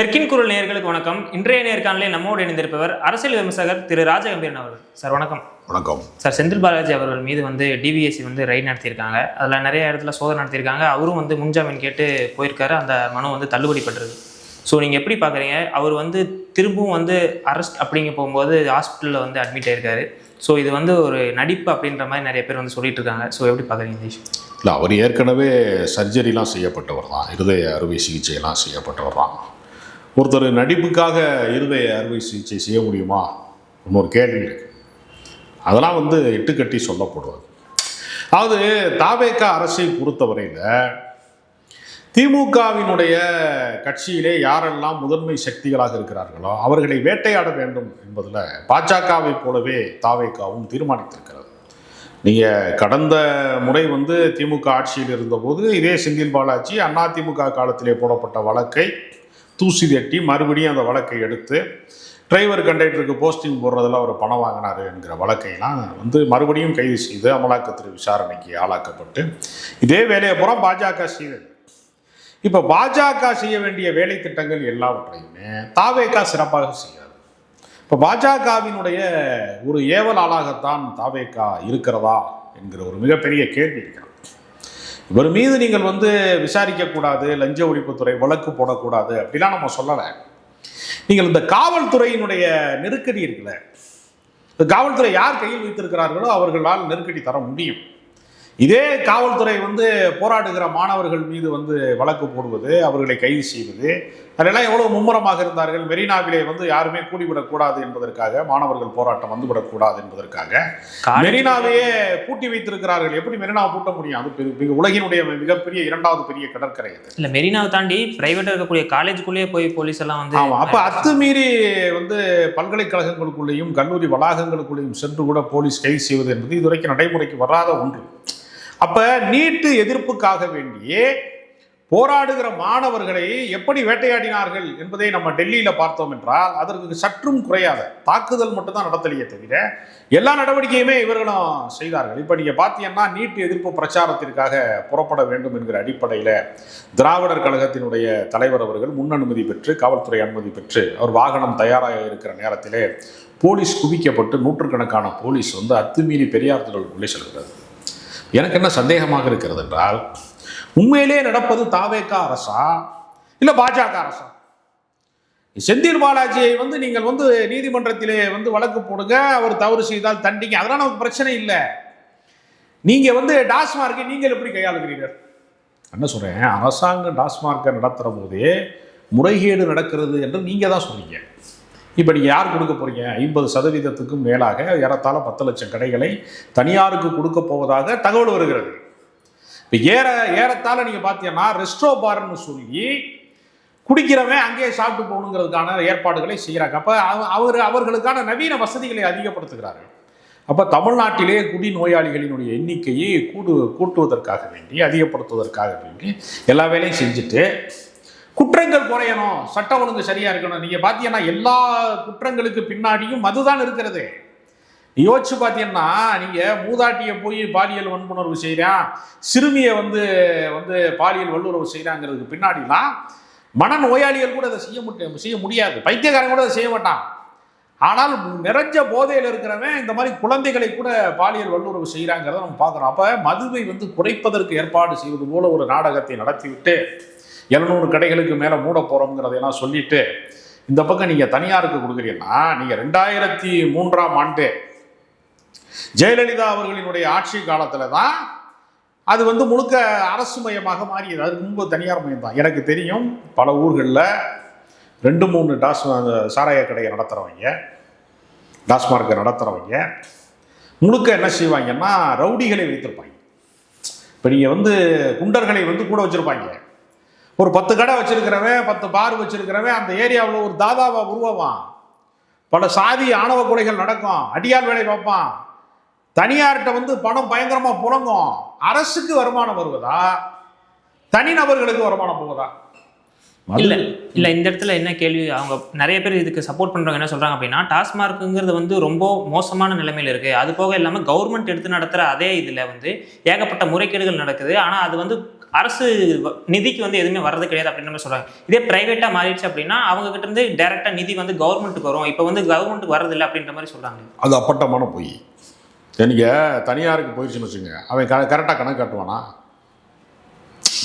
தெற்கின் குரல் நேயர்களுக்கு வணக்கம். இன்றைய நேர்காணலில் நம்மோடு இணைந்திருப்பவர் அரசியல் விமர்சகர் திரு ராஜகம்பீரன் அவர்கள். சார் வணக்கம். வணக்கம் சார். செந்தில் பாலாஜி அவர்கள் மீது டிவிஎஸ்சி ரைட் நடத்தியிருக்காங்க. அதில் நிறைய இடத்துல சோதனை நடத்தியிருக்காங்க. அவரும் முன்ஜாமீன் கேட்டு போயிருக்காரு. அந்த மனு தள்ளுபடி பண்றது. ஸோ நீங்கள் எப்படி பார்க்குறீங்க? அவர் திரும்பவும் அரெஸ்ட் அப்படிங்க போகும்போது ஹாஸ்பிட்டலில் அட்மிட் ஆயிருக்காரு. ஸோ இது ஒரு நடிப்பு அப்படின்ற மாதிரி நிறைய பேர் சொல்லிட்டு இருக்காங்க. ஸோ எப்படி பார்க்குறீங்க இந்த விஷயம்? இல்லை, அவர் ஏற்கனவே சர்ஜரிலாம் செய்யப்பட்டவர் தான், இருதய அறுவை சிகிச்சையெல்லாம் செய்யப்பட்டவர் தான். ஒருத்தர் நடிப்புக்காக இருதய அறுவை சிகிச்சை செய்ய முடியுமா? இன்னொரு கேள்வி இருக்கு. அதெல்லாம் இட்டுக்கட்டி சொல்லப்படுவது. அதாவது தாவேகா அரசை பொறுத்தவரையில் திமுகவினுடைய கட்சியிலே யாரெல்லாம் முதன்மை சக்திகளாக இருக்கிறார்களோ அவர்களை வேட்டையாட வேண்டும் என்பதில் பாஜகவை போலவே தாவேகாவும் தீர்மானித்திருக்கிறது. நீங்கள் கடந்த முறை திமுக ஆட்சியில் இருந்தபோது இதே செந்தில் பாலாஜி அதிமுக காலத்திலே போடப்பட்ட வழக்கை தூசி தட்டி மறுபடியும் அந்த வழக்கை எடுத்து டிரைவர் கண்டக்டருக்கு போஸ்டிங் போடுறதில் அவர் பணம் வாங்கினார் என்கிற வழக்கையெல்லாம் மறுபடியும் கைது செய்து அமலாக்கத்துறை விசாரணைக்கு ஆளாக்கப்பட்டு இதே வேலையை பூரா பாஜக செய்தது. இப்போ பாஜக செய்ய வேண்டிய வேலை திட்டங்கள் எல்லாவற்றையுமே தாவேகா சிறப்பாக செய்யாது. இப்போ பாஜகவினுடைய ஒரு ஏவல் ஆளாகத்தான் தாவேகா இருக்கிறதா என்கிற ஒரு மிகப்பெரிய கேள்வி இருக்கிறது. இவர் மீது நீங்கள் விசாரிக்கக்கூடாது, லஞ்ச ஒழிப்புத்துறை வழக்கு போடக்கூடாது அப்படிலாம் நம்ம சொல்லலை. நீங்கள் இந்த காவல்துறையினுடைய நெருக்கடி இருக்குல்ல, இந்த காவல்துறை யார் கையில் வைத்திருக்கிறார்களோ அவர்களால் நெருக்கடி தர முடியும். இதே காவல்துறை போராடுகிற மாணவர்கள் மீது வழக்கு போடுவது, அவர்களை கைது செய்வது, அதெல்லாம் எவ்வளவு மும்முரமாக இருந்தார்கள். மெரினாவிலே யாருமே கூடிவிடக்கூடாது என்பதற்காக, மாணவர்கள் போராட்டம் வந்துவிடக்கூடாது என்பதற்காக மெரினாவையே பூட்டி வைத்திருக்கிறார்கள். எப்படி மெரினாவை பூட்ட முடியும்? அது உலகினுடைய மிகப்பெரிய இரண்டாவது பெரிய கடற்கரை. அது இல்லை, மெரினாவை தாண்டி பிரைவேட்டா இருக்கக்கூடிய காலேஜுக்குள்ளேயே போய் போலீஸ் எல்லாம் அப்ப அத்துமீறி பல்கலைக்கழகங்களுக்குள்ளேயும் கல்லூரி வளாகங்களுக்குள்ளேயும் சென்று கூட போலீஸ் கைது செய்வது என்பது இதுவரைக்கும் நடைமுறைக்கு வராத ஒன்று. அப்ப நீட்டு எதிர்ப்புக்காக வேண்டியே போராடுகிற மாணவர்களை எப்படி வேட்டையாடினார்கள் என்பதை நம்ம டெல்லியில பார்த்தோம் என்றால் அதற்கு சற்றும் குறையாத தாக்குதல் மட்டும்தான் நடத்தலையே தவிர எல்லா நடவடிக்கையுமே இவர்களும் செய்தார்கள். இப்ப நீங்க பார்த்தீங்கன்னா நீட் எதிர்ப்பு பிரச்சாரத்திற்காக புறப்பட வேண்டும் என்கிற அடிப்படையில திராவிடர் கழகத்தினுடைய தலைவர் அவர்கள் முன் அனுமதி பெற்று, காவல்துறை அனுமதி பெற்று அவர் வாகனம் தயாராக இருக்கிற நேரத்திலே போலீஸ் குவிக்கப்பட்டு நூற்றுக்கணக்கான போலீஸ் அத்துமீறி பெரியார் திடலுக்குள்ளே செல்கிறது. எனக்கு என்ன சந்தேகமாக இருக்கிறது என்றால், உண்மையிலே நடப்பது தாவேகா அரசா இல்லை பாஜக அரசா? செந்தில் பாலாஜியை நீங்கள் நீதிமன்றத்திலே வழக்கு போடுங்க, அவர் தவறு செய்தால் தண்டிங்க, அதெல்லாம் நமக்கு பிரச்சனை இல்லை. நீங்க டாஸ்மார்க்கை நீங்கள் எப்படி கையாளுகிறீர்கள்? என்ன சொல்றேன், அரசாங்கம் டாஸ்மார்க்கை நடத்துகிற போதே முறைகேடு நடக்கிறது என்று நீங்க தான் சொன்னீங்க. இப்போ நீங்கள் யார் கொடுக்க போகிறீங்க? 50% மேலாக ஏறத்தாழ 10 லட்சம் கடைகளை தனியாருக்கு கொடுக்க போவதாக தகவல் வருகிறது. இப்போ ஏறத்தாழ நீங்கள் பார்த்தீங்கன்னா ரெஸ்ட்ரோ பார்னு சொல்லி குடிக்கிறவன் அங்கேயே சாப்பிட்டு போகணுங்கிறதுக்கான ஏற்பாடுகளை செய்கிறாங்க. அப்போ அவர்களுக்கான நவீன வசதிகளை அதிகப்படுத்துகிறார்கள். அப்போ தமிழ்நாட்டிலே குடி நோயாளிகளினுடைய எண்ணிக்கையை கூட்டுவதற்காக வேண்டி, அதிகப்படுத்துவதற்காக வேண்டி எல்லா வேலையும் செஞ்சுட்டு குற்றங்கள் குறையணும், சட்டம் ஒழுங்கு சரியா இருக்கணும். நீங்க பாத்தீங்கன்னா எல்லா குற்றங்களுக்கு பின்னாடியும் மதுதான் இருக்கிறது. யோசிச்சு பார்த்தீங்கன்னா, நீங்க மூதாட்டியை போய் பாலியல் வன்புணர்வு செய்கிறான், சிறுமியை பாலியல் வல்லுறவு செய்கிறாங்கிறதுக்கு பின்னாடிலாம் மனநோயாளிகள் கூட அதை செய்ய முடியாது, பைத்தியக்காரன் கூட அதை செய்ய மாட்டான். ஆனால் நிறைஞ்ச போதையில் இருக்கிறவன் இந்த மாதிரி குழந்தைகளை கூட பாலியல் வல்லுறவு செய்கிறாங்கிறத நம்ம பார்க்குறோம். அப்போ மதுவை குறைப்பதற்கு ஏற்பாடு செய்வது போல ஒரு நாடகத்தை நடத்திவிட்டு 700 கடைகளுக்கு மேலே மூட போகிறோங்கிறதையெல்லாம் சொல்லிட்டு இந்த பக்கம் நீங்கள் தனியாருக்கு கொடுக்குறீங்கன்னா, நீங்கள் 2003ஆம் ஆண்டு ஜெயலலிதா அவர்களினுடைய ஆட்சி காலத்தில் தான் அது முழுக்க அரசு மயமாக மாறியது. அதுக்கு முன்பு தனியார் மயம் தான். எனக்கு தெரியும் பல ஊர்களில் 2-3 சாராய கடையை நடத்துகிறவங்க, டாஸ்மார்க்கை நடத்துகிறவங்க முழுக்க என்ன செய்வாங்கன்னா ரவுடிகளை வைத்திருப்பாங்க. இப்போ நீங்கள் குண்டர்களை கூட வச்சுருப்பாங்க. ஒரு 10 கடை வச்சிருக்கிறவன், 10 பார் வச்சிருக்கிறவன் அந்த ஏரியாவில் ஒரு தாதாவா உருவாவான். பல சாதி ஆணவ கொலைகள் நடக்கும், அடியால் வேலை பார்ப்பான். தனியார்கிட்ட பணம் பயங்கரமா புழங்கும். அரசுக்கு வருமானம் வருவதா, தனிநபர்களுக்கு வருமானம் போவதா? இல்லை இல்லை, இந்த இடத்துல என்ன கேள்வி, அவங்க நிறைய பேர் இதுக்கு சப்போர்ட் பண்ணுறவங்க என்ன சொல்கிறாங்க அப்படின்னா, டாஸ்மார்க்குங்கிறது ரொம்ப மோசமான நிலைமையில் இருக்குது. அது போக இல்லாமல் கவர்மெண்ட் எடுத்து நடத்துகிற அதே இதில் ஏகப்பட்ட முறைகேடுகள் நடக்குது. ஆனால் அது அரசு நிதிக்கு வந்து எதுவுமே வரது கிடையாது அப்படின்ற மாதிரி சொல்றாங்க. இதே பிரைவேட்டா மாறிடுச்சு அப்படின்னா அவங்க கிட்ட இருந்து டைரக்டா நிதி வந்து கவர்மெண்ட்டுக்கு வரும். இப்போ வந்து கவர்மெண்ட்டுக்கு வரதில்லை அப்படின்ற மாதிரி சொல்றாங்க. அது அப்பட்டமான பொய். நீங்க தனியாருக்கு போயிடுச்சுன்னு வச்சுங்க, அவன் கரெக்டாக கணக்கு காட்டுவானா?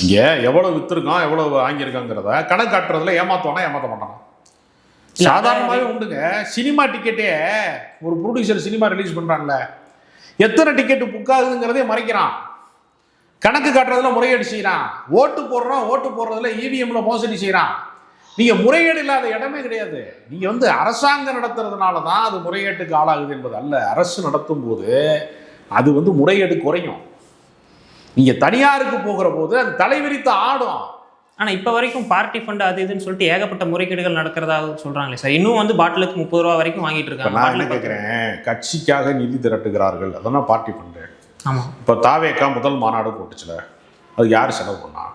இங்கே எவ்வளோ விற்றுருக்கான் எவ்வளோ வாங்கியிருக்காங்கிறத கணக்கு காட்டுறதுல ஏமாத்துவானா ஏமாற்ற மாட்டானா? சாதாரணமாகவே உண்டுங்க. சினிமா டிக்கெட்டே ஒரு ப்ரொடியூசர் சினிமா ரிலீஸ் பண்ணுறான்ல, எத்தனை டிக்கெட்டு புக் ஆகுதுங்கிறதே மறைக்கிறான். கணக்கு காட்டுறதுல முறையீடு செய்கிறான். ஓட்டு போடுறதுல இவிஎம்ல மோசடி செய்கிறான். நீங்கள் முறையீடு இல்லாத இடமே கிடையாது. நீங்கள் வந்து அரசாங்கம் நடத்துறதுனால தான் அது முறையீட்டுக்கு ஆளாகுது என்பது அல்ல. அரசு நடத்தும் போது அது வந்து முறையீடு குறையும். நீங்கள் தனியாருக்கு போகிற போது அது தலைவிரித்து ஆடும். ஆனால் இப்போ வரைக்கும் பார்ட்டி ஃபண்ட் அது இதுன்னு சொல்லிட்டு ஏகப்பட்ட முறைகேடுகள் நடக்கிறதாக சொல்கிறாங்களே சார். இன்னும் வந்து பாட்டிலுக்கு 30 ரூபா வரைக்கும் வாங்கிட்டு இருக்காங்க. நான் என்ன கேட்குறேன், கட்சிக்காக நிதி திரட்டுகிறார்கள், அதெல்லாம் பார்ட்டி ஃபண்டு. ஆமாம். இப்போ தாவேக்கா முதல் மாநாடு போட்டுச்சுல, அது யார் செலவு பண்ணா?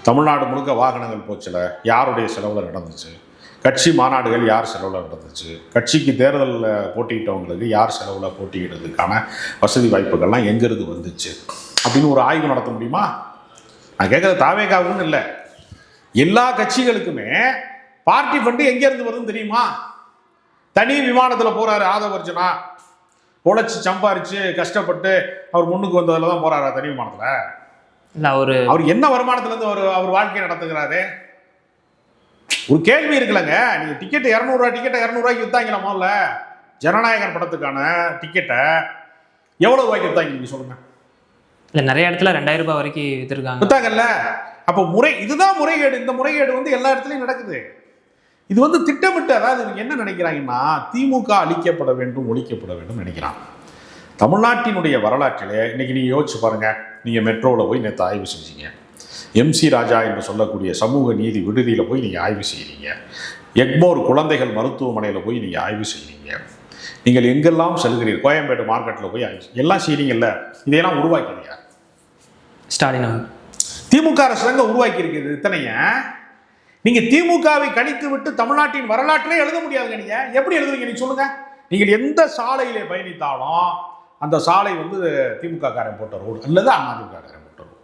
தமிழ்நாடு முழுக்க வாகனங்கள் போச்சுல, யாருடைய செலவில் நடந்துச்சு? கட்சி மாநாடுகள் யார் செலவில் நடந்துச்சு? கட்சிக்கு தேர்தலில் போட்டியிட்டவங்களுக்கு யார் செலவில் போட்டியிடுறதுக்கான வசதி வாய்ப்புகள்லாம் எங்கேருந்து வந்துச்சு அப்படின்னு ஒரு ஆய்வு நடத்த முடியுமா? நான் கேட்குறது தாவேக்காவுன்னு இல்லை, எல்லா கட்சிகளுக்குமே பார்ட்டி ஃபண்டு எங்கேருந்து வருதுன்னு தெரியுமா? தனி விமானத்தில் போகிறாரு ஆதவர்ஜனா, உழைச்சி சம்பாரிச்சு கஷ்டப்பட்டு அவர் முன்னுக்கு வந்ததில் தான் போகிறாரா தனி விமானத்தில்? இல்லை, அவர் என்ன வருமானத்துலேருந்து அவர் வாழ்க்கையை நடத்துகிறாரு? ஒரு கேள்வி இருக்குல்லங்க. நீங்கள் டிக்கெட்டு 200 ரூபா டிக்கெட்டை 200 ரூபாய்க்கு விற்றாங்களா? முதல்ல ஜனநாயகன் படத்துக்கான டிக்கெட்டை எவ்வளோ ரூபாய்க்கு விற்றாங்க நீங்கள் சொல்லுங்கள்? இல்லை, நிறைய இடத்துல 2000 ரூபாய் வரைக்கும் விற்றாங்கல்ல. அப்போ இதுதான் முறைகேடு. இந்த முறைகேடு வந்து எல்லா இடத்துலையும் நடக்குது. இது வந்து திட்டமிட்டு, அதாவது இவங்க என்ன நினைக்கிறாங்கன்னா, திமுக அழிக்கப்பட வேண்டும், ஒழிக்கப்பட வேண்டும் நினைக்கிறான். தமிழ்நாட்டினுடைய வரலாற்றிலே இன்னைக்கு நீங்கள் யோசிச்சு பாருங்க. நீங்கள் மெட்ரோவில் போய் நேற்று ஆய்வு செஞ்சீங்க, எம்சி ராஜா என்று சொல்லக்கூடிய சமூக நீதி விடுதியில் போய் நீங்கள் ஆய்வு செய்கிறீங்க, எக்மோர் குழந்தைகள் மருத்துவமனையில் போய் நீங்கள் ஆய்வு செய்கிறீங்க, நீங்கள் எங்கெல்லாம் செல்கிறீர்கள், கோயம்பேடு மார்க்கெட்டில் போய் ஆய்வு எல்லாம் செய்கிறீங்கல்ல. இதையெல்லாம் உருவாக்கிறீங்க ஸ்டாலின். திமுக அரசு தாங்க உருவாக்கி இருக்குது இத்தனைய. நீங்க திமுகவை கணித்து விட்டு தமிழ்நாட்டின் வரலாற்றிலே எழுத முடியாதுங்க. நீங்க எப்படி எழுதுவீங்க? நீங்க சொல்லுங்க. நீங்கள் எந்த சாலையிலே பயணித்தாலும் அந்த சாலை வந்து திமுக காரன் போட்ட ரோடு அல்லது அதிமுக காரன் போட்ட ரோடு.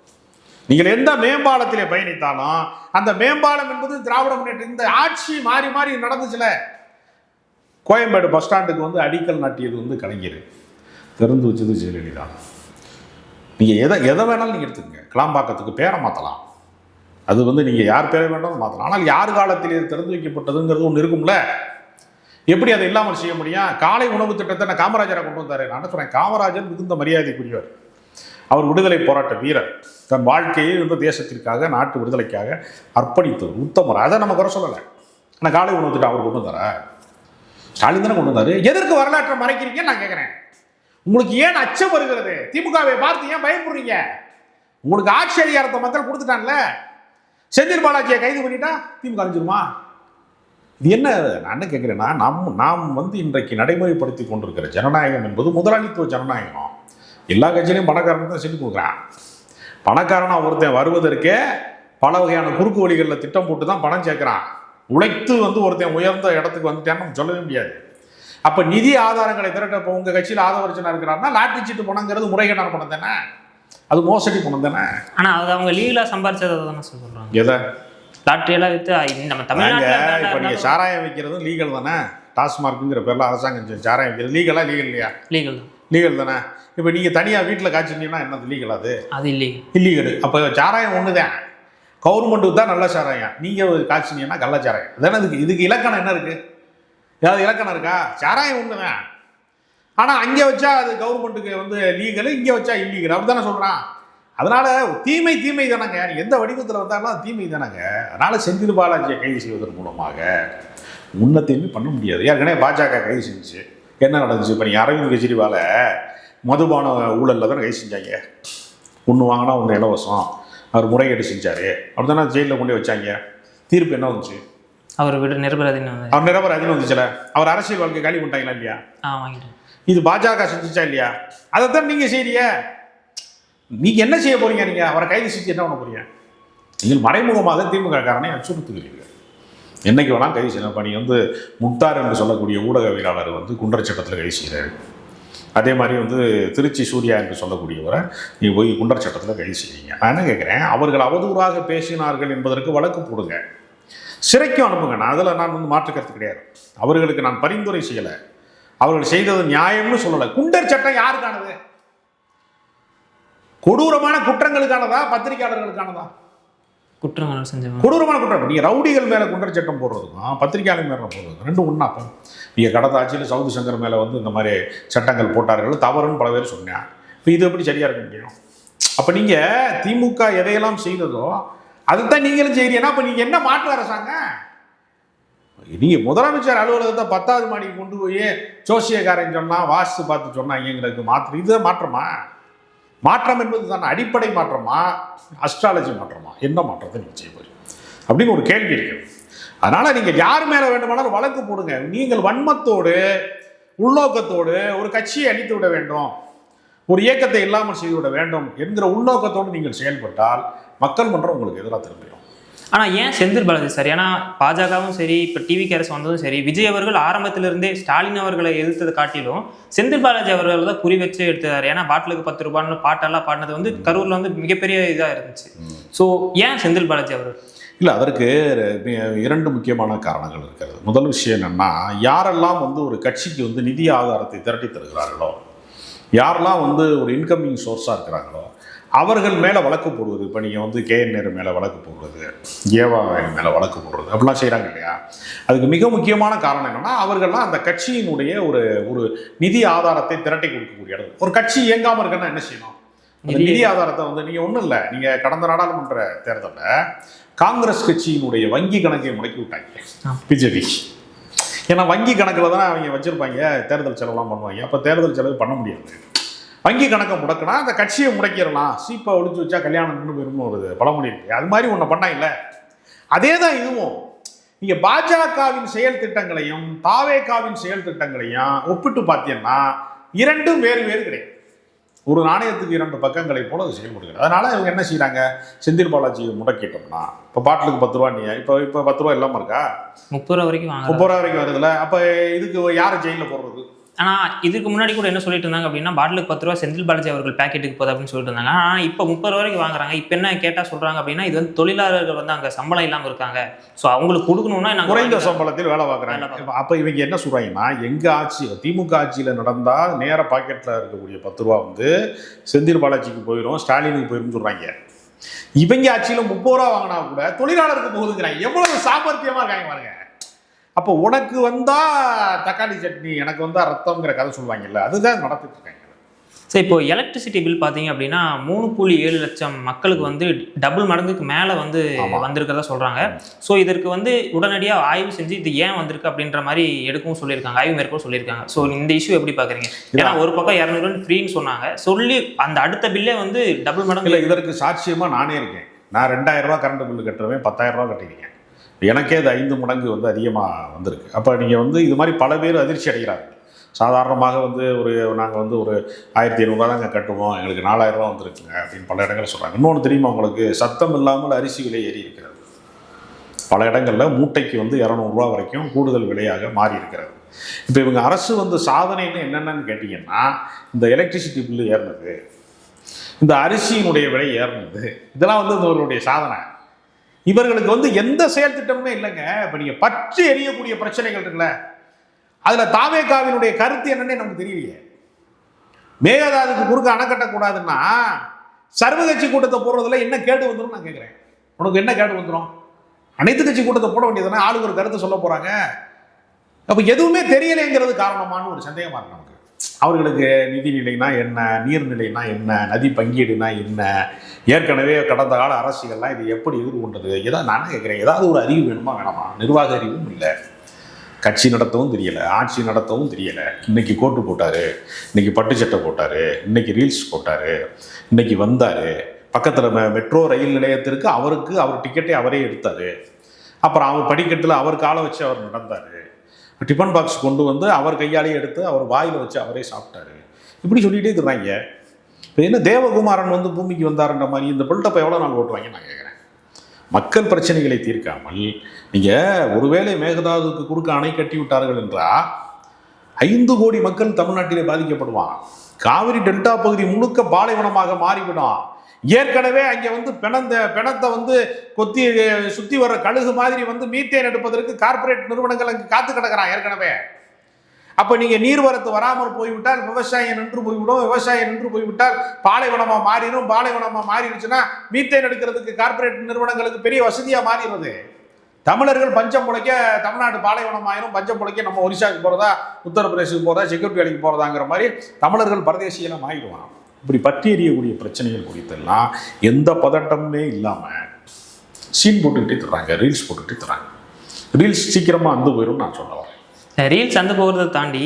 நீங்கள் எந்த மேம்பாலத்திலே பயணித்தாலும் அந்த மேம்பாலம் என்பது திராவிட முன்னேற்ற, இந்த ஆட்சி மாறி மாறி நடந்துச்சுல. கோயம்பேடு பஸ் ஸ்டாண்டுக்கு வந்து அடிக்கல் நாட்டியது வந்து கலைஞர், திறந்து வச்சது ஜெயலலிதா. நீங்கள் எதை வேணாலும் நீங்கள் எடுத்துக்கங்க. கிளாம்பாக்கத்துக்கு பேரை மாற்றலாம், அது வந்து நீங்கள் யார் பேரை வேண்டாலும் மாற்றலாம். ஆனால் யார் காலத்தில் இது திறந்து வைக்கப்பட்டதுங்கிறது ஒன்று இருக்கும்ல. எப்படி அதை இல்லாமல் செய்ய முடியும்? காலை உணவு திட்டத்தை நான் காமராஜரை கொண்டு வந்தார். நான் சொல்கிறேன், காமராஜர் மிகுந்த மரியாதைக்குரியவர். அவர் விடுதலை போராட்ட வீரர், தன் வாழ்க்கையை இந்த தேசத்திற்காக நாட்டு விடுதலைக்காக அர்ப்பணித்தவர், உத்தமர். அதை நம்ம குறை சொல்லலை. ஆனால் காலை உணவு திட்டம் அவர் கொண்டு வந்தாரா? ஸ்டாலின் தானே கொண்டு வந்தார். எதற்கு வரலாற்றை மறைக்கிறீங்கன்னு நான் கேட்குறேன். உங்களுக்கு ஏன் அச்சம் வருகிறது? திமுகவை பார்த்து ஏன் பயப்படுறீங்க? உங்களுக்கு ஆட்சி அதிகாரத்தை மக்கள் கொடுத்துட்டான்ல. செந்தில் பாலாஜியை கைது பண்ணிட்டா திமுக அழிஞ்சிருமா? இது என்ன? நான் என்ன கேட்குறேன்னா, நாம் வந்து இன்றைக்கு நடைமுறைப்படுத்தி கொண்டிருக்கிற ஜனநாயகம் என்பது முதலாளித்துவ ஜனநாயகம். எல்லா கட்சியிலையும் பணக்காரனுக்கு தான் செஞ்சு கொடுக்குறான். பணக்காரனாக ஒருத்தன் வருவதற்கே பல வகையான குறுக்கு வழிகளில் திட்டம் போட்டு தான் பணம் சேர்க்குறான். உழைத்து வந்து ஒருத்தன் உயர்ந்த இடத்துக்கு வந்துட்டான்னு நம்ம சொல்லவே முடியாது. அப்போ நிதி ஆதாரங்களை திரட்ட இப்போ உங்கள் கட்சியில் ஆதவர்ஜனா இருக்கிறாருன்னா லாட்டரி சீட்டு பணங்கிறது முறைகேடான பணம் தானே, அது மோசடி பணம் தானே. ஆனால் அது அவங்க லீகலாக சம்பாதிச்சதை தானே சொல்கிறாங்க. எதை? லாட்டரியெல்லாம் விற்று நம்ம தமிழ்நாட்டில் இப்போ நீங்கள் சாராயம் வைக்கிறதும் லீகல் தானே. டாஸ்மார்க்குங்கிற பேரில் அரசாங்கம் சாராயம் வைக்கிறது லீகலாக? லீகல் இல்லையா? லீகல் தான். லீகல் தானே. இப்போ நீங்கள் தனியாக வீட்டில் காய்ச்சிங்கன்னா என்னது லீகல்? அது இல்லீகல். இல்லீகல். அப்போ சாராயம் ஒன்று தான், கவர்மெண்ட்டுக்கு தான் நல்ல சாராயம், நீங்கள் காய்ச்சினீங்கன்னா கள்ள சாராயம் தானே. இதுக்கு இலக்கணம் என்ன இருக்குது? ஏதாவது இலக்கணம் இருக்கா? சாராயம் ஒன்று தான். ஆனால் அங்கே வச்சா அது கவர்மெண்ட்டுக்கு வந்து லீகலு, இங்கே வச்சா இல்லீகல், அப்படி தானே சொல்கிறான். அதனால் தீமை தானேங்க. எந்த வடிவத்தில் வந்தாலும் அது தீமை தானேங்க. அதனால் செந்தில் பாலாஜியை கைது செய்வதன் மூலமாக முன்னத்தையுமே பண்ண முடியாது. ஏற்கனவே பாஜக கைது செஞ்சுச்சு. என்ன நடந்துச்சு? இப்போ நீங்கள் அரவிந்த் கெஜ்ரிவாலை மதுபான ஊழலில் தானே கைது செஞ்சாங்க. ஒன்று வாங்கினா ஒன்று இலவசம், அவர் முறைகேடு செஞ்சார், அப்படி தானே ஜெயிலில் கொண்டு வச்சாங்க. தீர்ப்பு என்ன வந்துச்சு? அவர் விட நிரபராதின்னு அவர் நிரபராதின்னு வந்துச்சுல. அவர் அரசியல் வாழ்க்கை காலி பண்ணிட்டாங்களா இல்லையா? வாங்கிட்டேன். இது பாஜக செஞ்சுச்சா இல்லையா? அதைத்தான் நீங்கள் செய்றீங்க. நீங்கள் என்ன செய்ய போறீங்க? நீங்கள் அவரை கைது செஞ்சு என்ன பண்ண போறீங்க? நீங்கள் மறைமுகமாக திமுக காரனை அச்சுறுத்துகிறீர்கள். என்னைக்கு வேணாலும் கைது செய்யணும். இப்போ நீங்கள் வந்து முக்தார் என்று சொல்லக்கூடிய ஊடகவியலாளர் வந்து குண்டர் சட்டத்தில் கைது செய்கிறாரு. அதே மாதிரி வந்து திருச்சி சூர்யா என்று சொல்லக்கூடியவரை நீங்கள் போய் குண்டர் சட்டத்தில் கைது செய்வீங்க. நான் என்ன கேட்குறேன், அவர்கள் அவதூறாக பேசினார்கள் என்பதற்கு வழக்கு போடுங்க, சிறைக்கும் அனுப்புங்க. நான் அதில் நான் வந்து மாற்றுக்கிறது கிடையாது. அவர்களுக்கு நான் பரிந்துரை செய்யலை, அவர்கள் செய்தது நியாயம்னு சொல்லலை. குண்டர் சட்டம் யாருக்கானது? கொடூரமான குற்றங்களுக்கானதா, பத்திரிகையாளர்களுக்கானதா? குற்றங்கள் செஞ்சவங்க கொடூரமான குற்றம். நீங்கள் ரவுடிகள் மேலே குண்டர் சட்டம் போடுறதுக்கும் பத்திரிகையாளர் மேலே போடுறதுக்கும் ரெண்டும் ஒன்றா? அப்போ நீங்கள் கடந்த ஆட்சியில் சவுதி சங்கர் மேலே வந்து இந்த மாதிரி சட்டங்கள் போட்டார்கள், தவறுன்னு பல பேர் சொன்னேன். இப்போ இது எப்படி சரியாக இருக்க முடியும்? அப்போ நீங்கள் திமுக எதையெல்லாம் செய்ததோ அதுதான் நீங்களும் செய்கிறீங்கன்னா அப்போ நீங்கள் என்ன மாற்று அரசாங்கம்? நீங்கள் முதலமைச்சர் அலுவலகத்தை 10வது மாடிக்கு கொண்டு போய் ஜோசியக்காரன் சொன்னால் வாஸ்து பார்த்து சொன்னாங்கிறது மாற்றம். இதுதான் மாற்றமா? மாற்றம் என்பது தான் அடிப்படை மாற்றமா, அஸ்ட்ராலஜி மாற்றமா? என்ன மாற்றத்தை நீங்கள் செய்ய போறீங்க அப்படின்னு ஒரு கேள்வி இருக்கு. அதனால நீங்கள் யார் மேலே வேண்டுமானாலும் வழக்கு போடுங்க. நீங்கள் வன்மத்தோடு உள்நோக்கத்தோடு ஒரு கட்சியை அழித்து விட வேண்டும், ஒரு இயக்கத்தை இல்லாமல் செய்துவிட வேண்டும் என்கிற உள்நோக்கத்தோடு நீங்கள் செயல்பட்டால் மக்கள் மன்றம் உங்களுக்கு எதிராக திரும்பிடும். ஆனால் ஏன் செந்தில் பாலாஜி சார்? ஏன்னா பாஜகவும் சரி, இப்போ டிவிக்கு அரசு வந்ததும் சரி, விஜய் அவர்கள் ஆரம்பத்திலிருந்தே ஸ்டாலின் அவர்களை எதிர்த்ததை காட்டிலும் செந்தில் பாலாஜி அவர்கள் தான் குறி வச்சு எடுத்தார். ஏன்னா பாட்டிலுக்கு 10 ரூபான்னு பாட்டெல்லாம் பாடினது வந்து கரூரில் வந்து மிகப்பெரிய இதாக இருந்துச்சு. ஸோ ஏன் செந்தில் பாலாஜி அவர்கள்? இல்லை, அதற்கு 2 முக்கியமான காரணங்கள் இருக்கிறது. முதல் விஷயம் என்னென்னா, யாரெல்லாம் வந்து ஒரு கட்சிக்கு வந்து நிதி ஆதாரத்தை திரட்டி தருகிறார்களோ, யாரெல்லாம் வந்து ஒரு இன்கமிங் சோர்ஸாக இருக்கிறாங்களோ அவர்கள் மேலே வழக்கு போடுவது. இப்போ நீங்கள் வந்து KN மேலே வழக்கு போடுறது, ஏவா மேலே வழக்கு போடுறது அப்படிலாம் செய்கிறாங்க இல்லையா? அதுக்கு மிக முக்கியமான காரணம் என்னென்னா, அவர்கள்லாம் அந்த கட்சியினுடைய ஒரு நிதி ஆதாரத்தை திரட்டி கொடுக்கக்கூடிய இடம். ஒரு கட்சி இயங்காமல் இருக்குன்னா என்ன செய்யணும்? நிதி ஆதாரத்தை வந்து நீங்கள் ஒன்றும் இல்லை, நீங்கள் கடந்த நாடாளுமன்ற தேர்தலில் காங்கிரஸ் கட்சியினுடைய வங்கி கணக்கை முடக்கி விட்டாங்க பிஜேபி. ஏன்னா வங்கி கணக்கில் தானே அவங்க வச்சுருப்பாங்க, தேர்தல் செலவுலாம் பண்ணுவாங்க. அப்போ தேர்தல் செலவு பண்ண முடியாது. வங்கி கணக்கை முடக்கினா அந்த கட்சியை முடக்கிடலாம், சீப்பை ஒழிச்சு வச்சா கல்யாணம் நின்று போயிருமோ ஒரு பழமொழி இருக்கு. அது மாதிரி ஒன்று பண்ணா இல்லை. அதே தான் இதுவும். நீங்கள் பாஜகவின் செயல் திட்டங்களையும் தாவேகாவின் செயல் திட்டங்களையும் ஒப்பிட்டு பார்த்தீங்கன்னா இரண்டும் வேறு வேறு கிடையாது. ஒரு நாணயத்துக்கு 2 பக்கங்களை போல அது செயல்படுகிறது. அதனால இவங்க என்ன செய்யறாங்க, செந்தில் பாலாஜியை முடக்கிட்டோம்னா இப்போ பாட்டிலுக்கு 10 ரூபா, நீ இப்போ 10 ரூபா இல்லாமல் இருக்கா, 30 ரூபா வரைக்கும் 30 ரூபா வரைக்கும் வருதுல்ல. அப்போ இதுக்கு யாரை ஜெயிலில் போடுறது? ஆனால் இதுக்கு முன்னாடி கூட என்ன சொல்லிட்டு இருந்தாங்க அப்படின்னா, பாட்டிலுக்கு 10 ரூபா செந்தில் பாலாஜி அவர்கள் பேக்கெட்டுக்கு போகுது அப்படின்னு சொல்லிட்டு இருந்தாங்க. ஆனால் இப்போ 30 ரூபா வரைக்கும் வாங்குறாங்க. இப்போ என்ன கேட்டால் சொல்கிறாங்க அப்படின்னா, இது வந்து தொழிலாளர்கள் வந்து அங்கே சம்பளம் இல்லாமல் இருக்காங்க, ஸோ அவங்களுக்கு கொடுக்கணும்னா குறைந்த சம்பளத்தில் வேலை பார்க்குறாங்க. அப்போ இவங்க என்ன சொல்கிறாங்கன்னா, எங்கள் ஆட்சி திமுக ஆட்சியில் நடந்தால் நேர பாக்கெட்டில் இருக்கக்கூடிய 10 ரூபா வந்து செந்தில் பாலாஜிக்கு போயிடும், ஸ்டாலினுக்கு போயிடும் சொல்கிறாங்க. இவங்க ஆட்சியில் 30 ரூபா வாங்கினா கூட தொழிலாளருக்கு போகுதுங்கிறாங்க. எவ்வளவு சாமர்த்தியமாக இருக்காங்க பாருங்க. அப்போ உனக்கு வந்தா தக்காளி சட்னி, எனக்கு வந்தா ரத்தம்ங்கிற கதை சொல்லுவாங்கல்ல, அதுதான் நடத்திட்டு இருக்காங்க. சரி, இப்போ எலக்ட்ரிசிட்டி பில் பார்த்தீங்க அப்படின்னா 3.7 லட்சம் மக்களுக்கு வந்து டபுள் மடங்குக்கு மேலே வந்து வந்திருக்கிறதா சொல்கிறாங்க. ஸோ இதற்கு வந்து உடனடியாக ஆய்வு செஞ்சு இது ஏன் வந்திருக்கு அப்படின்ற மாதிரி எடுக்கவும் சொல்லியிருக்காங்க, ஆய்வு மேற்கொள்ள சொல்லியிருக்காங்க. ஸோ இந்த இஷ்யூ எப்படி பார்க்குறீங்க? ஏன்னா ஒரு பக்கம் 200 யூனிட் ஃப்ரீன்னு சொன்னாங்க, சொல்லி அந்த அடுத்த பில்லே வந்து டபுள் மடங்கு. இல்லை, இதற்கு சாட்சியமாக நானே இருக்கேன். நான் 2000 ரூபா கரண்ட் பில்லு கட்டுறவன் 10,000 ரூபா கட்டிருக்கேன். எனக்கே அது 5 மடங்கு வந்து அதிகமாக வந்திருக்கு. அப்போ நீங்கள் வந்து இது மாதிரி பல பேர் அதிர்ச்சி அடைகிறாங்க. சாதாரணமாக வந்து நாங்கள் வந்து ஒரு 1500 தாங்க கட்டுவோம், எங்களுக்கு 4000 ரூபா வந்துருக்குங்க அப்படின்னு பல இடங்களில் சொல்கிறாங்க. இன்னொன்று தெரியுமா உங்களுக்கு, சத்தம் இல்லாமல் அரிசி விலை ஏறி இருக்கிறது. பல இடங்களில் மூட்டைக்கு வந்து 200 ரூபா வரைக்கும் கூடுதல் விலையாக மாறி இருக்கிறது. இப்போ இவங்க அரசு வந்து சாதனைன்னு என்னென்னு கேட்டிங்கன்னா, இந்த எலக்ட்ரிசிட்டி பில்லு ஏறினது, இந்த அரிசியினுடைய விலை ஏறினது, இதெல்லாம் வந்து இவர்களுடைய சாதனை. இவர்களுக்கு வந்து எந்த செயல் திட்டமுமே இல்லைங்க. இப்போ நீங்கள் பற்றி எரியக்கூடிய பிரச்சனைகள் இருக்குல்ல, அதில் தாவேகாவினுடைய கருத்து என்னன்னே நமக்கு தெரியலையே. மேகதாதுக்கு குறுக்க அணை கட்டக்கூடாதுன்னா சர்வகட்சி கூட்டத்தை போடுறதுல என்ன கேடு வந்துடும் நான் கேட்குறேன். உனக்கு என்ன கேடு வந்துடும்? அனைத்து கட்சி கூட்டத்தை போட வேண்டியதுன்னா ஆளுக்கு ஒரு கருத்து சொல்ல போகிறாங்க. அப்போ எதுவுமே தெரியலைங்கிறது காரணமான ஒரு சந்தேகமாக இருக்கு நமக்கு. அவர்களுக்கு நிதிநிலைனா என்ன, நீர்நிலைனா என்ன, நதி பங்கீடுனா என்ன, ஏற்கனவே கடந்த கால அரசியல்லாம் இது எப்படி எதிர்கொண்டது, ஏதாவது நான் கேட்குறேன். ஏதாவது ஒரு அறிவு வேணுமா வேணாமா? நிர்வாக அறிவும் இல்லை, கட்சி நடத்தவும் தெரியலை, ஆட்சி நடத்தவும் தெரியலை. இன்னைக்கு கோட்டு போட்டார், இன்னைக்கு பட்டு சட்டை போட்டார், இன்னைக்கு ரீல்ஸ் போட்டார், இன்னைக்கு வந்தார் பக்கத்தில் மெட்ரோ ரயில் நிலையத்திற்கு, அவர் டிக்கெட்டை அவரே எடுத்தார். அப்புறம் அவர் படிக்கட்டில் அவர் காலை வச்சு அவர் நடந்தார். டிஃபன் பாக்ஸ் கொண்டு வந்து அவர் கையாலேயே எடுத்து அவர் வாயில் வச்சு அவரே சாப்பிட்டாரு. இப்படி சொல்லிகிட்டே இருக்கிறாங்க. இப்போ என்ன தேவகுமாரன் வந்து பூமிக்கு வந்தாருன்ற மாதிரி இந்த பில்டப்பை எவ்வளோ நாள் ஓட்டுவாங்க நான் கேட்குறேன். மக்கள் பிரச்சனைகளை தீர்க்காமல் நீங்கள் ஒருவேளை மேகதாதுக்கு குறுக்க அணை கட்டி விட்டார்கள் என்றால் 5 கோடி மக்கள் தமிழ்நாட்டிலே பாதிக்கப்படுவான். காவிரி டெல்டா பகுதி முழுக்க பாலைவனமாக மாறிவிடும். ஏற்கனவே அங்கே வந்து பிணத்தை வந்து கொத்தி சுத்தி வர்ற கழுகு மாதிரி வந்து மீத்தேன் எடுப்பதற்கு கார்பரேட் நிறுவனங்கள் அங்கே காத்து கிடக்கிறான் ஏற்கனவே. அப்ப நீங்க நீர்வரத்து வராமல் போய்விட்டால் விவசாயம் நின்று போய்விடும். விவசாயம் நின்று போய்விட்டால் பாலைவனமா மாறிடும். பாலைவனமா மாறிடுச்சுன்னா மீத்தேன் எடுக்கிறதுக்கு கார்பரேட் நிறுவனங்களுக்கு பெரிய வசதியா மாறிடுறது. தமிழர்கள் பஞ்சம் பிழைக்க தமிழ்நாடு பாலைவனம் ஆயிரும். பஞ்சம் பிழைக்க நம்ம ஒரிசாவுக்கு போறதா, உத்தரப்பிரதேசுக்கு போறதா, செக்யூரிட்டி வேலைக்கு போறதாங்கிற மாதிரி தமிழர்கள் பரதேசியெல்லாம் ஆயிடுவான். இப்படி பற்றி எறியக்கூடிய பிரச்சனைகள் குறித்தெல்லாம் எந்த பதட்டமுமே இல்லாம சீன் போட்டுக்கிட்டே தர்றாங்க, ரீல்ஸ் போட்டுக்கிட்டே தர்றாங்க. ரீல்ஸ் சீக்கிரமா அந்து போயிடும் நான் சொல்ல வரேன். ரீல்ஸ் அந்த போகிறத தாண்டி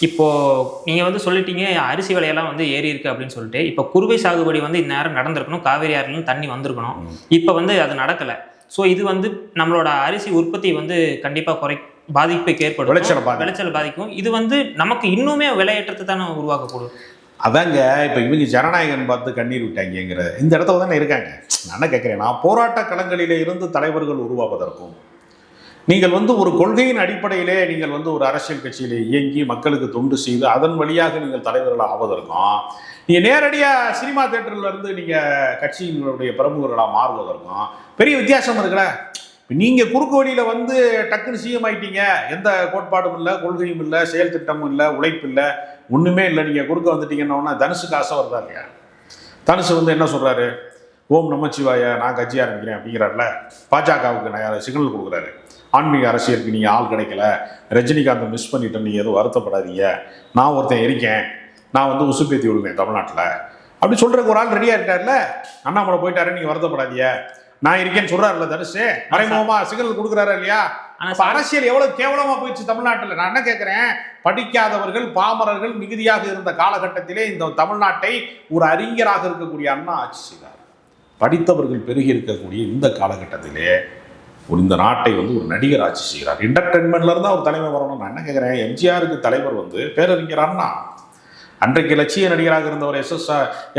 இப்போது நீங்கள் வந்து சொல்லிட்டீங்க அரிசி விலையெல்லாம் வந்து ஏறி இருக்குது அப்படின்னு சொல்லிட்டு, இப்போ குறுவை சாகுபடி வந்து இந்நேரம் நடந்திருக்கணும், காவேரி ஆறுலேருந்து தண்ணி வந்திருக்கணும். இப்போ வந்து அது நடக்கலை. ஸோ இது வந்து நம்மளோட அரிசி உற்பத்தி வந்து கண்டிப்பாக பாதிப்புக்கு ஏற்படும், விளைச்சல் பாதிக்கும். இது வந்து நமக்கு இன்னுமே விலையேற்றத்தை தானே உருவாக்கக்கூடும். அதாங்க இப்போ இவங்க ஜனநாயகன் பார்த்து கண்ணீர் விட்டாங்கிற இந்த இடத்துல தானே இருக்காங்க. நான் என்ன கேட்குறேன், நான் போராட்ட களங்களிலே இருந்து தலைவர்கள் உருவாவதற்கும், நீங்கள் வந்து ஒரு கொள்கையின் அடிப்படையிலே நீங்கள் வந்து ஒரு அரசியல் கட்சியிலே இயங்கி மக்களுக்கு தொண்டு செய்து அதன் வழியாக நீங்கள் தலைவர்கள் ஆவதற்கும், நீங்கள் நேரடியாக சினிமா தேட்டரில் இருந்து நீங்கள் கட்சியினுடைய பிரமுகர்களாக மாறுவதற்கும் பெரிய வித்தியாசம் இருக்குல்ல. நீங்கள் குறுக்கு வழியில் வந்து டக்குன்னு சிஎம் ஆயிட்டீங்க, எந்த கோட்பாடும் இல்லை, கொள்கையும் இல்லை, செயல் திட்டமும் இல்லை, உழைப்பு இல்லை, ஒன்றுமே இல்லை. நீங்கள் குறுக்க வந்துட்டீங்கன்னா தனுஷுக்கு ஆசை வருதா இல்லையா? தனுஷு வந்து என்ன சொல்கிறாரு, ஓம் நமச்சிவாய நான் கட்சி ஆரம்பிக்கிறேன் அப்படிங்கிறாருல. பாஜகவுக்கு சிக்னல் கொடுக்குறாரு, ஆன்மீக அரசியலுக்கு நீங்கள் ஆள் கிடைக்கல, ரஜினிகாந்தை மிஸ் பண்ணிட்டேன், நீங்கள் எதுவும் வருத்தப்படாதீங்க, நான் ஒருத்தன் இருக்கேன், நான் வந்து உசுப்பேத்தி விடுவேன் தமிழ்நாட்டில் அப்படி சொல்கிறதுக்கு ஒரு ஆள் ரெடியாக இருக்காருல்ல. அண்ணாமலை போயிட்டாரு, நீங்கள் வருத்தப்படாதீங்க, நான் இருக்கேன்னு சொல்கிறாருல்ல தனுஷு. மறைமுகமா சிக்னல் கொடுக்குறாரு இல்லையா? அரசியல் எவ்வளவு கேவலமா போயிடுச்சு தமிழ்நாட்டில். நான் என்ன கேட்கிறேன், படிக்காதவர்கள் பாமரர்கள் மிகுதியாக இருந்த காலகட்டத்திலே இந்த தமிழ்நாட்டை ஒரு அறிஞராக இருக்கக்கூடிய அண்ணா ஆட்சி செய்தார். படித்தவர்கள் பெருகி இருக்கக்கூடிய இந்த காலகட்டத்திலே இந்த நாட்டை வந்து ஒரு நடிகர் ஆட்சி செய்கிறார். என்டர்டெயின்மெண்ட்ல இருந்தால் ஒரு தலைமை வரணும். நான் என்ன கேட்குறேன், எம்ஜிஆருக்கு தலைவர் வந்து பேரறிஞர் அண்ணா. அன்றைக்கு லட்சிய நடிகராக இருந்தவர்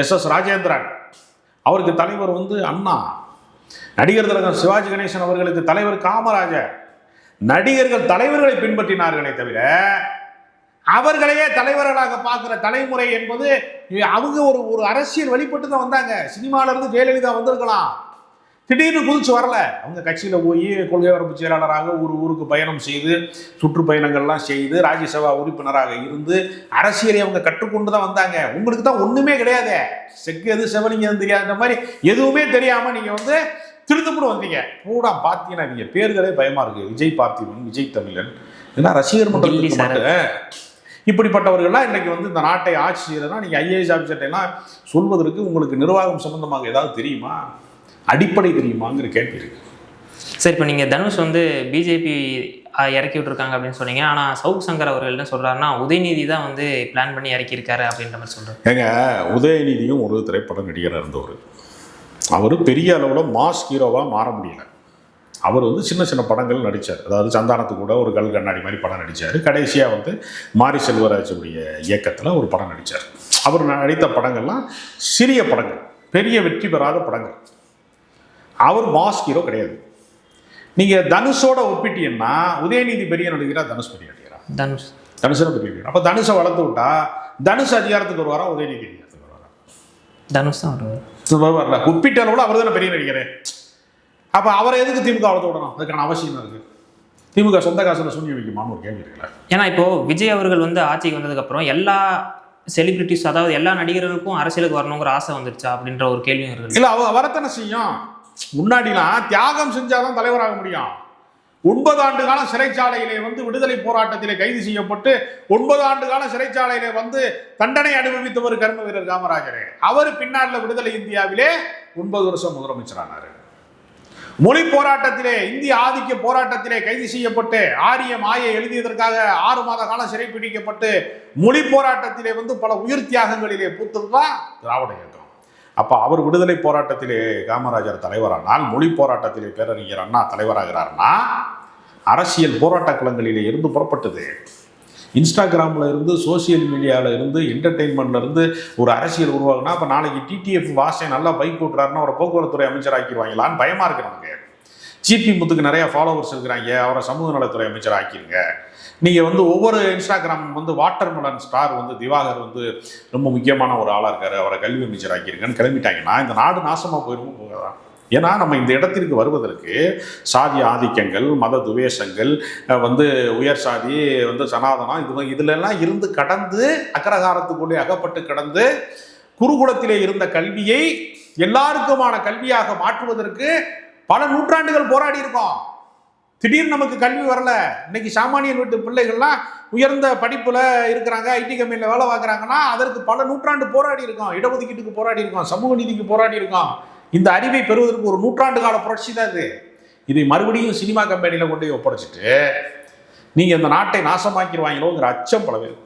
எஸ் ராஜேந்திரன், அவருக்கு தலைவர் வந்து அண்ணா. நடிகர் திலகம் சிவாஜி கணேசன் அவர்களுக்கு தலைவர் காமராஜர். நடிகர்கள் தலைவர்களை பின்பற்றினார்களே தவிர அவர்களையே தலைவர்களாக பார்க்கிற தலைமுறை என்பது அவங்க ஒரு அரசியல் வழிபட்டு தான் வந்தாங்க. சினிமால இருந்து ஜெயலலிதா வந்திருக்கலாம், திடீர்னு குதிச்சு வரல. அவங்க கட்சியில போய் கொள்கை வரப்பு செயலாளராக ஊருக்கு பயணம் செய்து சுற்றுப்பயணங்கள்லாம் செய்து ராஜ்யசபா உறுப்பினராக இருந்து அரசியலை அவங்க கற்றுக்கொண்டு தான் வந்தாங்க. உங்களுக்கு தான் ஒண்ணுமே கிடையாது, செக்கு எது செவனிங்க எதுவும் தெரியாத மாதிரி எதுவுமே தெரியாம நீங்க வந்து திருத்தப்படும் வந்தீங்க. பூரா பார்த்தீங்கன்னா நீங்க பேர்களே பயமா இருக்கு. விஜய் பார்த்திபன், விஜய் தமிழன், இதெல்லாம் ரசிகர் மன்றத்துக்கு இப்படிப்பட்டவர்கள்லாம் இன்னைக்கு வந்து இந்த நாட்டை ஆட்சி செய்யறதுனா நீங்க ஐஏஎஸ் ஆஃபீஸர்ட்ட எல்லாம் சொல்வதற்கு உங்களுக்கு நிர்வாகம் சம்பந்தமாக ஏதாவது தெரியுமா, அடிப்படை தெரியுமாங்கிற கேள்வி இருக்கு. சரி, இப்போ நீங்கள் தனுஷ் வந்து பிஜேபி இறக்கி விட்டுருக்காங்க அப்படின்னு சொன்னீங்க. ஆனால் சவுக் சங்கர் அவர்கள் என்ன சொல்கிறாருன்னா உதயநிதி தான் வந்து பிளான் பண்ணி இறக்கியிருக்காரு அப்படின்ற மாதிரி சொல்கிறார். ஏங்க, உதயநிதியும் ஒரு திரைப்பட நடிகராக இருந்தவர். அவர் பெரிய அளவில் மாஸ் ஹீரோவாக மாற முடியல. அவர் வந்து சின்ன சின்ன படங்கள் நடித்தார். அதாவது சந்தானத்துக்கு கூட ஒரு கல் கண்ணாடி மாதிரி படம் நடித்தார். கடைசியாக வந்து மாரி செல்வராஜுடைய இயக்கத்தில் ஒரு படம் நடித்தார். அவர் நடித்த படங்கள்லாம் சிறிய படங்கள், பெரிய வெற்றி பெறாத படங்கள். அவர் மாஸ் ஹீரோ கிடையாது. நீங்கள் தனுஷோட ஒப்பிட்டீங்கன்னா உதயநிதி பெரிய நடிகரா, தனுஷ் பெரிய நடிகரா? தனுஷ் பெரிய நடிகர். அப்போ தனுஷை வளர்த்து விட்டா தனுஷ் அதிகாரத்துக்கு வருவாரா, உதயநிதி அதிகாரத்துக்கு வருவாரா? தனுஷ் தான் வருவார். ஒப்பிட்ட அளவில் அவர் தானே பெரிய நடிகர். அப்போ அவரை எதுக்கு திமுக வளர்த்து விடணும்? அதுக்கான அவசியம் இருக்கு. திமுக சொந்த காசுல சூன்யம் வைக்குமான்னு ஒரு கேள்வி இருக்குல்ல. ஏன்னா இப்போ விஜய் அவர்கள் வந்து ஆட்சிக்கு வந்ததுக்கப்புறம் எல்லா செலிபிரிட்டிஸ், அதாவது எல்லா நடிகர்களுக்கும் அரசியலுக்கு வரணுங்கிற ஆசை வந்துருச்சா அப்படின்ற ஒரு கேள்வியும் இருக்கு. இல்லை, அவ வரத்தனை செய்யும். முன்னாடிலாம் தியாகம் செஞ்சாதான் தலைவராக முடியும். 9 ஆண்டு காலம் சிறைச்சாலையிலே வந்து விடுதலை போராட்டத்திலே கைது செய்யப்பட்டு 9 ஆண்டு காலம் சிறைச்சாலையிலே வந்து தண்டனை அனுபவித்தவர் கர்ம வீரர் காமராஜர். அவர் பின்னாடில் விடுதலை இந்தியாவிலே 9 வருஷம் முதலமைச்சரானார். மொழி போராட்டத்திலே, இந்திய ஆதிக்க போராட்டத்திலே கைது செய்யப்பட்டு ஆரிய மாயை எழுதியதற்காக 6 மாத காலம் சிறைப்பிடிக்கப்பட்டு மொழி போராட்டத்திலே வந்து பல உயிர் தியாகங்களிலே பூத்ததுதான் திராவிட இயக்கம். அப்போ அவர் விடுதலை போராட்டத்திலே காமராஜர் தலைவரானால், மொழி போராட்டத்திலே பேரறிஞர் அண்ணா தலைவராகிறார்னா அரசியல் போராட்ட களங்களிலே இருந்து புறப்பட்டது. இன்ஸ்டாகிராமில் இருந்து, சோசியல் மீடியாவில் இருந்து, என்டர்டெயின்மெண்ட்ல இருந்து ஒரு அரசியல் உருவாகுனா அப்போ நாளைக்கு டிடிஎஃப் வாசை நல்லா பைக் ஓட்டுறாருன்னா ஒரு போக்குவரத்துறை அமைச்சர் ஆக்கிடுவாங்களான்னு பயமா இருக்கு நமக்கு. ஜிபி முத்துக்கு நிறைய ஃபாலோவர்ஸ் இருக்கிறாங்க, அவரை சமூக நலத்துறை அமைச்சர் ஆக்கிருங்க. நீங்கள் வந்து ஒவ்வொரு இன்ஸ்டாகிராம் வந்து வாட்டர்மெலன் ஸ்டார் வந்து திவாகர் வந்து ரொம்ப முக்கியமான ஒரு ஆளாக இருக்காரு, அவரை கல்வி அமைச்சர் ஆக்கியிருங்கன்னு கிளம்பிட்டாங்கன்னா இந்த நாடு நாசமாக போயிருமோ போகலாம். ஏன்னா நம்ம இந்த இடத்திற்கு வருவதற்கு சாதி ஆதிக்கங்கள், மத துவேஷங்கள், வந்து உயர் சாதி, வந்து சனாதனம், இதுலெல்லாம் இருந்து கடந்து அக்ரஹாரத்துக்குள்ளே அகப்பட்டு கடந்து குருகுலத்திலே இருந்த கல்வியை எல்லாருக்குமான கல்வியாக மாற்றுவதற்கு பல நூற்றாண்டுகள் போராடி இருக்கோம். திடீர்னு நமக்கு கல்வி வரல. இன்னைக்கு சாமானியன் வீட்டு பிள்ளைகள்லாம் உயர்ந்த படிப்புல இருக்கிறாங்க, ஐடி கம்பெனியில் வேலை பார்க்குறாங்கன்னா அதற்கு பல நூற்றாண்டு போராடி இருக்கோம். இடஒதுக்கீட்டுக்கு போராடி இருக்கோம், சமூக நீதிக்கு போராடி இருக்கோம். இந்த அறிவை பெறுவதற்கு ஒரு நூற்றாண்டு கால புரட்சி தான் இது. இதை மறுபடியும் சினிமா கம்பெனியில் கொண்டு போய் ஒப்படைச்சிட்டு நீங்கள் இந்த நாட்டை நாசமாக்கிடுவாங்களோங்கிற அச்சம் பல பேர்.